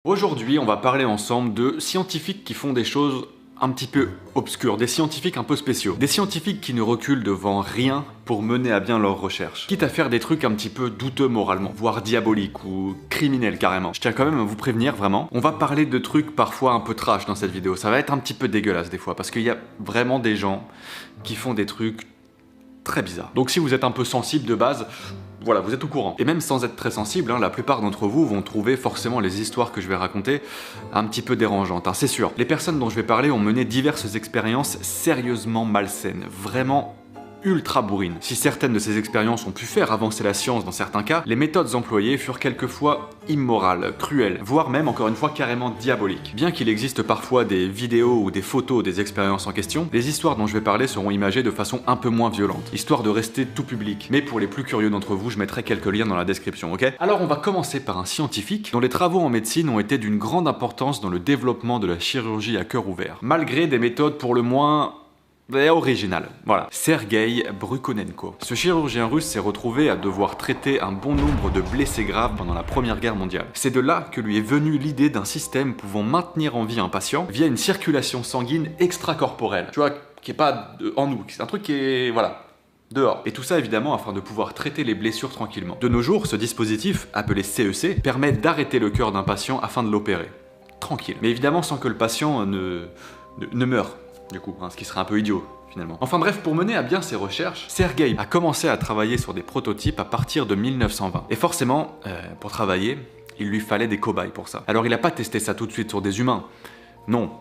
Aujourd'hui, on va parler ensemble de scientifiques qui font des choses un petit peu obscures, des scientifiques un peu spéciaux, des scientifiques qui ne reculent devant rien pour mener à bien leurs recherches, quitte à faire des trucs un petit peu douteux moralement, voire diaboliques ou criminels carrément. Je tiens quand même à vous prévenir vraiment, on va parler de trucs parfois un peu trash dans cette vidéo, ça va être un petit peu dégueulasse des fois, parce qu'il y a vraiment des gens qui font des trucs très bizarres. Donc si vous êtes un peu sensible de base, voilà, vous êtes au courant. Et même sans être très sensible, la plupart d'entre vous vont trouver forcément les histoires que je vais raconter un petit peu dérangeantes, c'est sûr. Les personnes dont je vais parler ont mené diverses expériences sérieusement malsaines, vraiment ultra bourrines. Si certaines de ces expériences ont pu faire avancer la science dans certains cas, les méthodes employées furent quelquefois immorales, cruelles, voire même encore une fois carrément diaboliques. Bien qu'il existe parfois des vidéos ou des photos des expériences en question, les histoires dont je vais parler seront imagées de façon un peu moins violente, histoire de rester tout public. Mais pour les plus curieux d'entre vous, je mettrai quelques liens dans la description, ok? Alors on va commencer par un scientifique dont les travaux en médecine ont été d'une grande importance dans le développement de la chirurgie à cœur ouvert, malgré des méthodes pour le moins original, voilà. Sergueï Brukhonenko. Ce chirurgien russe s'est retrouvé à devoir traiter un bon nombre de blessés graves pendant la Première Guerre mondiale. C'est de là que lui est venue l'idée d'un système pouvant maintenir en vie un patient via une circulation sanguine extracorporelle. Tu vois, qui est pas en nous, c'est un truc qui est, voilà, dehors. Et tout ça évidemment afin de pouvoir traiter les blessures tranquillement. De nos jours, ce dispositif, appelé CEC, permet d'arrêter le cœur d'un patient afin de l'opérer. Tranquille. Mais évidemment sans que le patient ne meure. Du coup, ce qui serait un peu idiot, finalement. Enfin bref, pour mener à bien ses recherches, Sergueï a commencé à travailler sur des prototypes à partir de 1920. Et forcément, pour travailler, il lui fallait des cobayes pour ça. Alors il n'a pas testé ça tout de suite sur des humains. Non.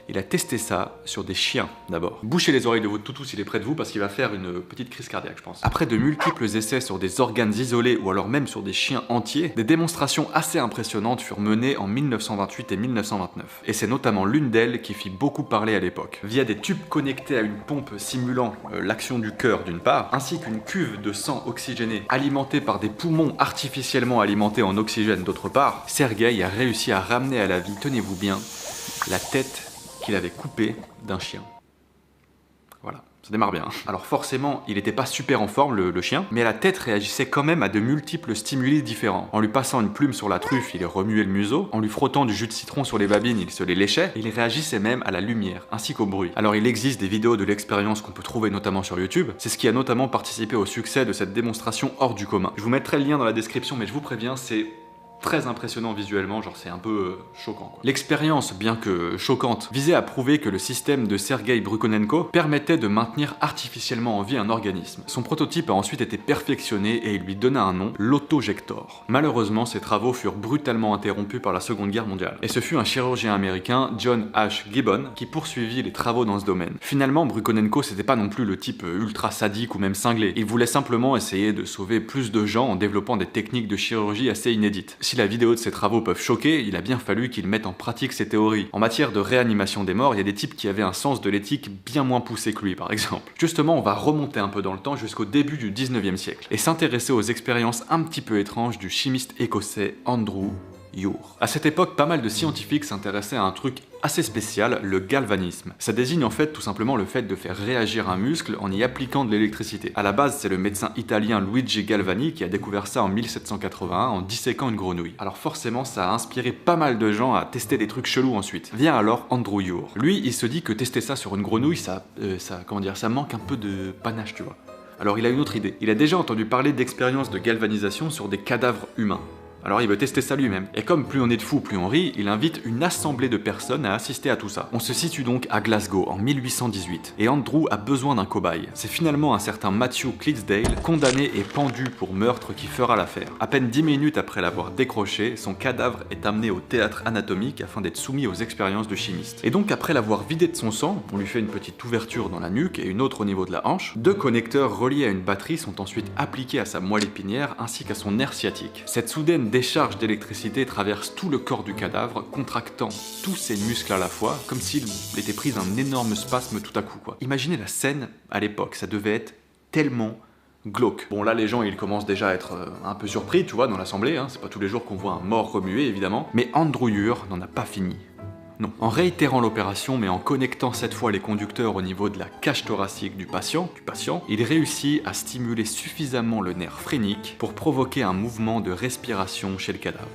Il a testé ça sur des chiens, d'abord. Bouchez les oreilles de votre toutou s'il est près de vous parce qu'il va faire une petite crise cardiaque, je pense. Après de multiples essais sur des organes isolés ou alors même sur des chiens entiers, des démonstrations assez impressionnantes furent menées en 1928 et 1929. Et c'est notamment l'une d'elles qui fit beaucoup parler à l'époque. Via des tubes connectés à une pompe simulant l'action du cœur d'une part, ainsi qu'une cuve de sang oxygéné alimentée par des poumons artificiellement alimentés en oxygène d'autre part, Sergueï a réussi à ramener à la vie, tenez-vous bien, la tête qu'il avait coupé d'un chien. Voilà, ça démarre bien. Alors forcément, il n'était pas super en forme, le chien, mais la tête réagissait quand même à de multiples stimuli différents. En lui passant une plume sur la truffe, il remuait le museau, en lui frottant du jus de citron sur les babines, il se les léchait, et il réagissait même à la lumière, ainsi qu'au bruit. Alors il existe des vidéos de l'expérience qu'on peut trouver notamment sur YouTube, c'est ce qui a notamment participé au succès de cette démonstration hors du commun. Je vous mettrai le lien dans la description, mais je vous préviens, c'est très impressionnant visuellement, genre c'est un peu choquant quoi. L'expérience, bien que choquante, visait à prouver que le système de Sergueï Brukhonenko permettait de maintenir artificiellement en vie un organisme. Son prototype a ensuite été perfectionné et il lui donna un nom, l'autojector. Malheureusement, ses travaux furent brutalement interrompus par la Seconde Guerre mondiale. Et ce fut un chirurgien américain, John H. Gibbon, qui poursuivit les travaux dans ce domaine. Finalement, Brukhonenko c'était pas non plus le type ultra sadique ou même cinglé. Il voulait simplement essayer de sauver plus de gens en développant des techniques de chirurgie assez inédites. Si la vidéo de ses travaux peuvent choquer, il a bien fallu qu'il mette en pratique ses théories. En matière de réanimation des morts, il y a des types qui avaient un sens de l'éthique bien moins poussé que lui, par exemple. Justement, on va remonter un peu dans le temps jusqu'au début du 19e siècle et s'intéresser aux expériences un petit peu étranges du chimiste écossais Andrew Ure. À cette époque, pas mal de scientifiques s'intéressaient à un truc assez spécial, le galvanisme. Ça désigne en fait tout simplement le fait de faire réagir un muscle en y appliquant de l'électricité. À la base, c'est le médecin italien Luigi Galvani qui a découvert ça en 1781 en disséquant une grenouille. Alors forcément, ça a inspiré pas mal de gens à tester des trucs chelous ensuite. Vient alors Andrew Ure. Lui, il se dit que tester ça sur une grenouille, ça manque un peu de panache, tu vois. Alors il a une autre idée. Il a déjà entendu parler d'expériences de galvanisation sur des cadavres humains. Alors il veut tester ça lui-même. Et comme plus on est de fous, plus on rit, il invite une assemblée de personnes à assister à tout ça. On se situe donc à Glasgow en 1818, et Andrew a besoin d'un cobaye. C'est finalement un certain Matthew Clydesdale, condamné et pendu pour meurtre, qui fera l'affaire. À peine 10 minutes après l'avoir décroché, son cadavre est amené au théâtre anatomique afin d'être soumis aux expériences de chimiste. Et donc après l'avoir vidé de son sang, on lui fait une petite ouverture dans la nuque et une autre au niveau de la hanche. 2 connecteurs reliés à une batterie sont ensuite appliqués à sa moelle épinière ainsi qu'à son nerf sciatique. Cette soudaine décharge d'électricité traverse tout le corps du cadavre, contractant tous ses muscles à la fois, comme s'il était pris d'un énorme spasme tout à coup quoi. Imaginez la scène à l'époque, ça devait être tellement glauque. Bon là les gens ils commencent déjà à être un peu surpris, tu vois, dans l'assemblée, c'est pas tous les jours qu'on voit un mort remuer évidemment, mais Andrew Ure n'en a pas fini. Non. En réitérant l'opération, mais en connectant cette fois les conducteurs au niveau de la cage thoracique du patient, il réussit à stimuler suffisamment le nerf phrénique pour provoquer un mouvement de respiration chez le cadavre.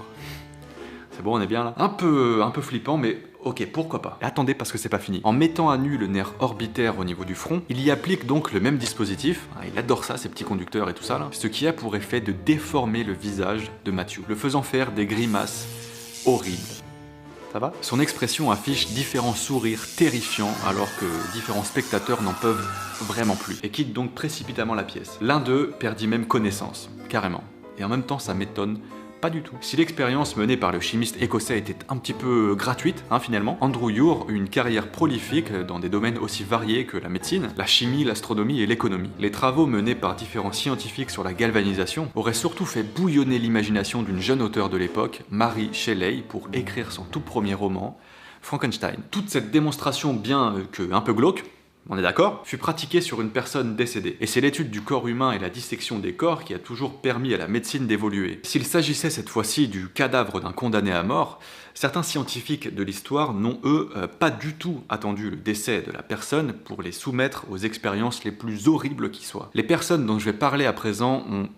C'est bon, on est bien là? Un peu flippant, mais ok, pourquoi pas. Et attendez, parce que c'est pas fini. En mettant à nu le nerf orbitaire au niveau du front, il y applique donc le même dispositif, il adore ça, ces petits conducteurs et tout ça là, ce qui a pour effet de déformer le visage de Matthew, le faisant faire des grimaces horribles. Ça va? Son expression affiche différents sourires terrifiants alors que différents spectateurs n'en peuvent vraiment plus et quittent donc précipitamment la pièce. L'un d'eux perdit même connaissance, carrément. Et en même temps, ça m'étonne pas du tout. Si l'expérience menée par le chimiste écossais était un petit peu gratuite, finalement, Andrew Ure eut une carrière prolifique dans des domaines aussi variés que la médecine, la chimie, l'astronomie et l'économie. Les travaux menés par différents scientifiques sur la galvanisation auraient surtout fait bouillonner l'imagination d'une jeune auteure de l'époque, Mary Shelley, pour écrire son tout premier roman, Frankenstein. Toute cette démonstration, bien que un peu glauque, on est d'accord, fut pratiquée sur une personne décédée. Et c'est l'étude du corps humain et la dissection des corps qui a toujours permis à la médecine d'évoluer. S'il s'agissait cette fois-ci du cadavre d'un condamné à mort, certains scientifiques de l'histoire n'ont, eux, pas du tout attendu le décès de la personne pour les soumettre aux expériences les plus horribles qui soient. Les personnes dont je vais parler à présent ont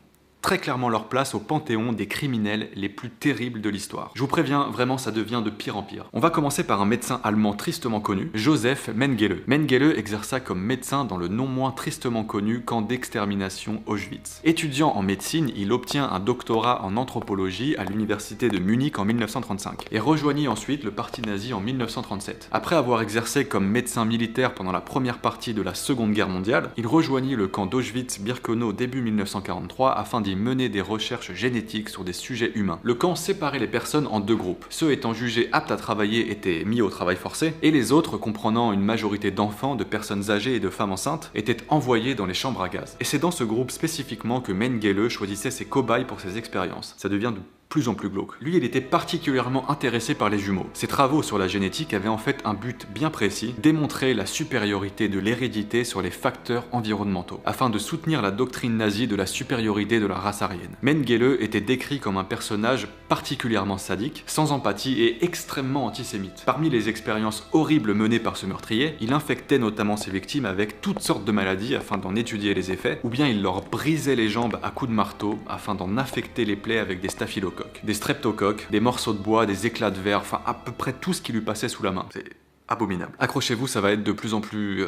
très clairement leur place au panthéon des criminels les plus terribles de l'histoire. Je vous préviens, vraiment ça devient de pire en pire. On va commencer par un médecin allemand tristement connu, Joseph Mengele. Mengele exerça comme médecin dans le non moins tristement connu camp d'extermination Auschwitz. Étudiant en médecine, il obtient un doctorat en anthropologie à l'université de Munich en 1935 et rejoignit ensuite le parti nazi en 1937. Après avoir exercé comme médecin militaire pendant la première partie de la Seconde Guerre mondiale, il rejoignit le camp d'Auschwitz-Birkenau début 1943 afin d'y mener des recherches génétiques sur des sujets humains. Le camp séparait les personnes en deux groupes. Ceux étant jugés aptes à travailler étaient mis au travail forcé, et les autres, comprenant une majorité d'enfants, de personnes âgées et de femmes enceintes, étaient envoyés dans les chambres à gaz. Et c'est dans ce groupe spécifiquement que Mengele choisissait ses cobayes pour ses expériences. Ça devient de plus en plus glauque. Lui, il était particulièrement intéressé par les jumeaux. Ses travaux sur la génétique avaient en fait un but bien précis, démontrer la supériorité de l'hérédité sur les facteurs environnementaux, afin de soutenir la doctrine nazie de la supériorité de la race aryenne. Mengele était décrit comme un personnage particulièrement sadique, sans empathie et extrêmement antisémite. Parmi les expériences horribles menées par ce meurtrier, il infectait notamment ses victimes avec toutes sortes de maladies afin d'en étudier les effets, ou bien il leur brisait les jambes à coups de marteau afin d'en affecter les plaies avec des staphylocoques, des streptocoques, des morceaux de bois, des éclats de verre, enfin à peu près tout ce qui lui passait sous la main. C'est abominable. Accrochez-vous, ça va être de plus en plus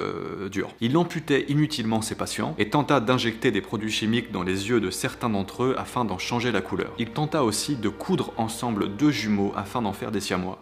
dur. Il amputait inutilement ses patients et tenta d'injecter des produits chimiques dans les yeux de certains d'entre eux afin d'en changer la couleur. Il tenta aussi de coudre ensemble deux jumeaux afin d'en faire des siamois.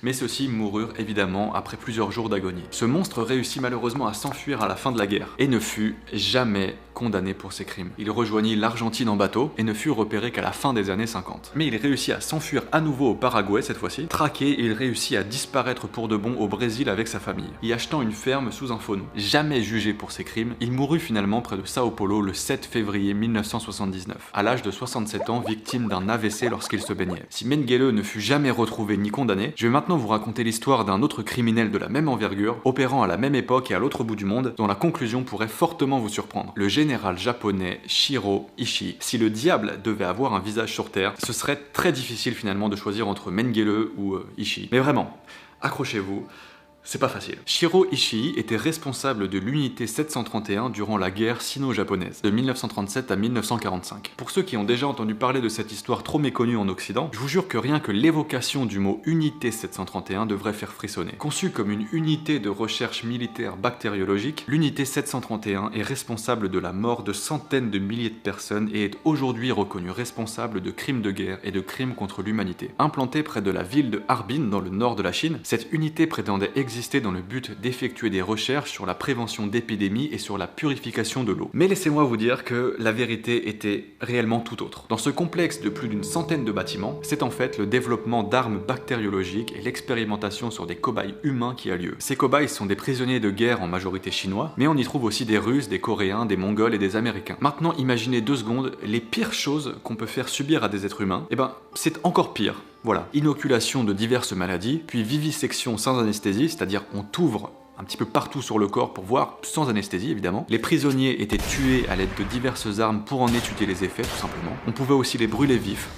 Mais ceux-ci moururent évidemment après plusieurs jours d'agonie. Ce monstre réussit malheureusement à s'enfuir à la fin de la guerre et ne fut jamais condamné pour ses crimes. Il rejoignit l'Argentine en bateau et ne fut repéré qu'à la fin des années 50. Mais il réussit à s'enfuir à nouveau au Paraguay cette fois-ci. Traqué, il réussit à disparaître pour de bon au Brésil avec sa famille, y achetant une ferme sous un faux nom. Jamais jugé pour ses crimes, il mourut finalement près de Sao Paulo le 7 février 1979, à l'âge de 67 ans, victime d'un AVC lorsqu'il se baignait. Si Mengele ne fut jamais retrouvé ni condamné, je vais maintenant vous raconter l'histoire d'un autre criminel de la même envergure, opérant à la même époque et à l'autre bout du monde, dont la conclusion pourrait fortement vous surprendre. Le général japonais Shiro Ishii. Si le diable devait avoir un visage sur Terre, ce serait très difficile finalement de choisir entre Mengele ou Ishii. Mais vraiment, accrochez-vous, c'est pas facile. Shiro Ishii était responsable de l'unité 731 durant la guerre sino-japonaise, de 1937 à 1945. Pour ceux qui ont déjà entendu parler de cette histoire trop méconnue en Occident, je vous jure que rien que l'évocation du mot unité 731 devrait faire frissonner. Conçue comme une unité de recherche militaire bactériologique, l'unité 731 est responsable de la mort de centaines de milliers de personnes et est aujourd'hui reconnue responsable de crimes de guerre et de crimes contre l'humanité. Implantée près de la ville de Harbin dans le nord de la Chine, cette unité prétendait exister dans le but d'effectuer des recherches sur la prévention d'épidémies et sur la purification de l'eau. Mais laissez-moi vous dire que la vérité était réellement tout autre. Dans ce complexe de plus d'une centaine de bâtiments, c'est en fait le développement d'armes bactériologiques et l'expérimentation sur des cobayes humains qui a lieu. Ces cobayes sont des prisonniers de guerre en majorité chinois, mais on y trouve aussi des Russes, des Coréens, des Mongols et des Américains. Maintenant, imaginez 2 secondes les pires choses qu'on peut faire subir à des êtres humains. Eh ben, c'est encore pire. Voilà, inoculation de diverses maladies, puis vivisection sans anesthésie, c'est-à-dire on t'ouvre un petit peu partout sur le corps pour voir, sans anesthésie évidemment. Les prisonniers étaient tués à l'aide de diverses armes pour en étudier les effets tout simplement. On pouvait aussi les brûler vifs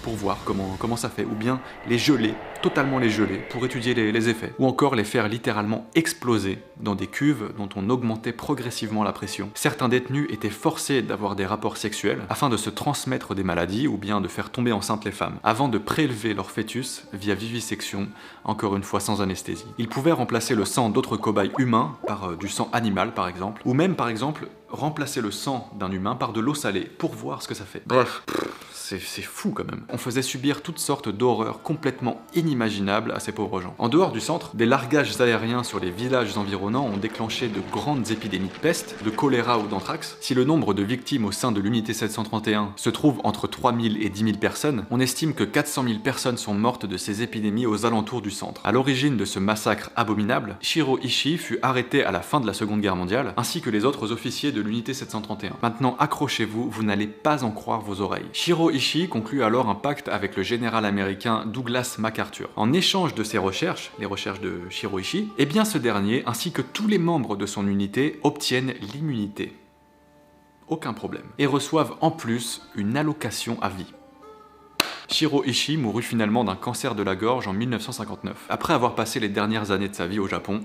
pour voir comment ça fait, ou bien les geler, totalement les geler pour étudier les effets, ou encore les faire littéralement exploser dans des cuves dont on augmentait progressivement la pression. Certains détenus étaient forcés d'avoir des rapports sexuels afin de se transmettre des maladies ou bien de faire tomber enceintes les femmes, avant de prélever leur fœtus via vivisection, encore une fois sans anesthésie. Ils pouvaient remplacer le sang d'autres cobayes humains par du sang animal par exemple, ou même par exemple remplacer le sang d'un humain par de l'eau salée pour voir ce que ça fait. Bref, c'est fou quand même. On faisait subir toutes sortes d'horreurs complètement inimaginables à ces pauvres gens. En dehors du centre, des largages aériens sur les villages environnants ont déclenché de grandes épidémies de peste, de choléra ou d'anthrax. Si le nombre de victimes au sein de l'unité 731 se trouve entre 3000 et 10 000 personnes, on estime que 400 000 personnes sont mortes de ces épidémies aux alentours du centre. À l'origine de ce massacre abominable, Shiro Ishii fut arrêté à la fin de la Seconde Guerre mondiale, ainsi que les autres officiers de l'unité 731. Maintenant, accrochez-vous, vous n'allez pas en croire vos oreilles. Shiro Ishii conclut alors un pacte avec le général américain Douglas MacArthur. En échange de ses recherches, les recherches de Shiro Ishii, eh bien ce dernier, ainsi que tous les membres de son unité, obtiennent l'immunité. Aucun problème. Et reçoivent en plus une allocation à vie. Shiro Ishii mourut finalement d'un cancer de la gorge en 1959, après avoir passé les dernières années de sa vie au Japon,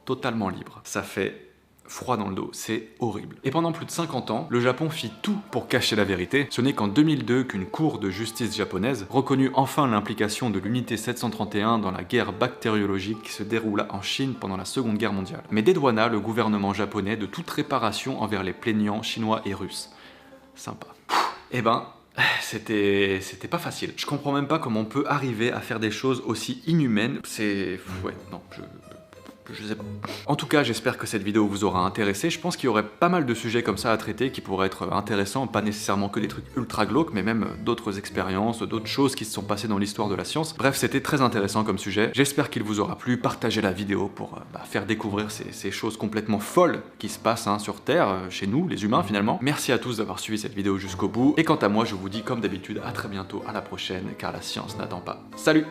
totalement libre. Ça fait froid dans le dos, c'est horrible. Et pendant plus de 50 ans, le Japon fit tout pour cacher la vérité. Ce n'est qu'en 2002 qu'une cour de justice japonaise reconnut enfin l'implication de l'unité 731 dans la guerre bactériologique qui se déroula en Chine pendant la Seconde Guerre mondiale, mais dédouana le gouvernement japonais de toute réparation envers les plaignants chinois et russes. Sympa. Eh ben, c'était pas facile. Je comprends même pas comment on peut arriver à faire des choses aussi inhumaines. C'est... ouais, non, je sais pas. En tout cas, j'espère que cette vidéo vous aura intéressé. Je pense qu'il y aurait pas mal de sujets comme ça à traiter qui pourraient être intéressants, pas nécessairement que des trucs ultra glauques, mais même d'autres expériences, d'autres choses qui se sont passées dans l'histoire de la science. Bref, c'était très intéressant comme sujet. J'espère qu'il vous aura plu. Partagez la vidéo pour faire découvrir ces choses complètement folles qui se passent sur Terre, chez nous, les humains finalement. Merci à tous d'avoir suivi cette vidéo jusqu'au bout. Et quant à moi, je vous dis comme d'habitude à très bientôt, à la prochaine, car la science n'attend pas. Salut!